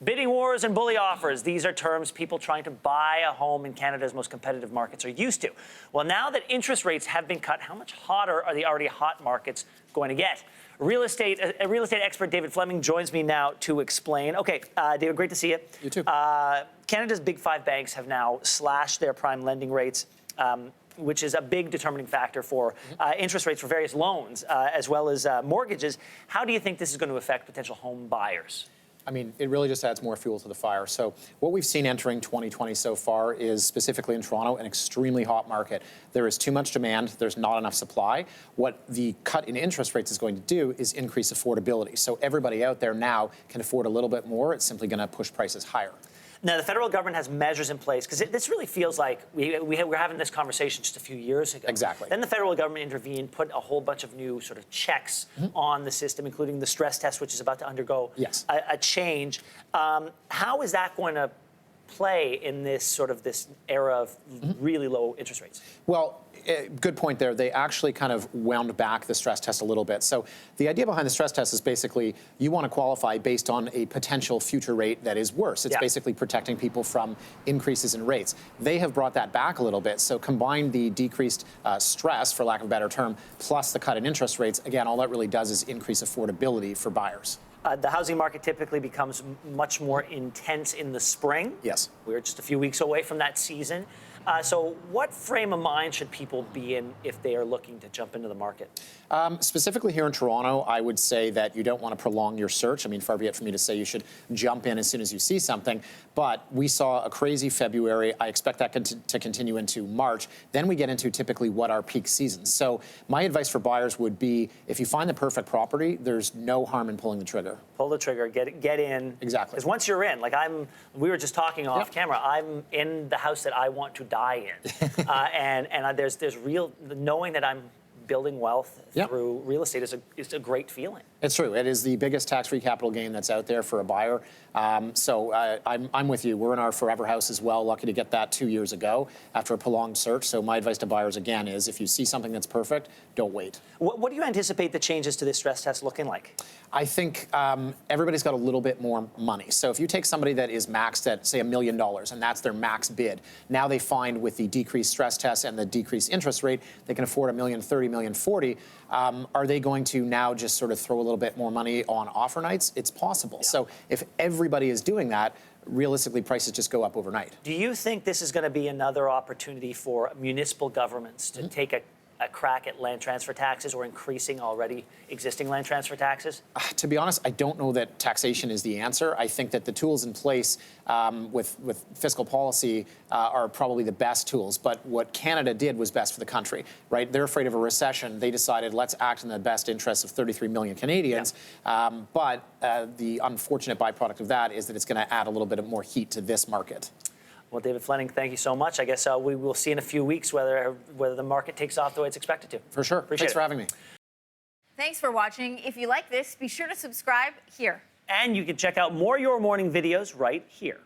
Bidding wars and bully offers. These are terms people trying to buy a home in Canada's most competitive markets are used to. Well, now that interest rates have been cut, how much hotter are the already hot markets going to get? Real estate expert David Fleming joins me now to explain. Okay, David, great to see you. You too. Canada's big five banks have now slashed their prime lending rates, which is a big determining factor for interest rates for various loans, as well as mortgages. How do you think this is going to affect potential home buyers? I mean, it really just adds more fuel to the fire. So what we've seen entering 2020 so far is, specifically in Toronto, an extremely hot market. There is too much demand. There's not enough supply. What the cut in interest rates is going to do is increase affordability. So everybody out there now can afford a little bit more. It's simply going to push prices higher. Now, the federal government has measures in place, because this really feels like we were having this conversation just a few years ago. Exactly. Then the federal government intervened, put a whole bunch of new sort of checks on the system, including the stress test, which is about to undergo a change. How is that going to play in this era of really low interest rates? Well, good point there. They actually kind of wound back the stress test a little bit. So the idea behind the stress test is basically you want to qualify based on a potential future rate that is worse. It's basically protecting people from increases in rates. They have brought that back a little bit. So combine the decreased stress, for lack of a better term, plus the cut in interest rates. Again, all that really does is increase affordability for buyers. The housing market typically becomes much more intense in the spring. Yes. We're just a few weeks away from that season. So what frame of mind should people be in if they are looking to jump into the market? Specifically here in Toronto, I would say that you don't want to prolong your search. I mean, far be it for me to say you should jump in as soon as you see something. But we saw a crazy February. I expect that to continue into March. Then we get into typically what are peak seasons. So my advice for buyers would be, if you find the perfect property, there's no harm in pulling the trigger. Pull the trigger, get in. Exactly. Because once you're in, we were just talking off camera, I'm in the house that I want to die in. and there's real, knowing that I'm building wealth through real estate is a great feeling. It's true. It is the biggest tax-free capital gain that's out there for a buyer. So I'm with you. We're in our forever house as well. Lucky to get that 2 years ago after a prolonged search. So my advice to buyers, again, is if you see something that's perfect, don't wait. What do you anticipate the changes to this stress test looking like? I think everybody's got a little bit more money. So if you take somebody that is maxed at, say, $1 million, and that's their max bid, now they find with the decreased stress test and the decreased interest rate, they can afford $1,030,000, $1,040,000. Are they going to now just sort of throw a little bit more money on offer nights? It's possible. Yeah. So if everybody is doing that, realistically, prices just go up overnight. Do you think this is going to be another opportunity for municipal governments to take a crack at land transfer taxes or increasing already existing land transfer taxes? To be honest, I don't know that taxation is the answer. I think that the tools in place with fiscal policy are probably the best tools. But what Canada did was best for the country, right? They're afraid of a recession. They decided, let's act in the best interests of 33 million Canadians. But the unfortunate byproduct of that is that it's going to add a little bit of more heat to this market. Well, David Fleming, thank you so much. I guess we will see in a few weeks whether the market takes off the way it's expected to. For sure. Thanks for having me. Thanks for watching. If you like this, be sure to subscribe here. And you can check out more Your Morning videos right here.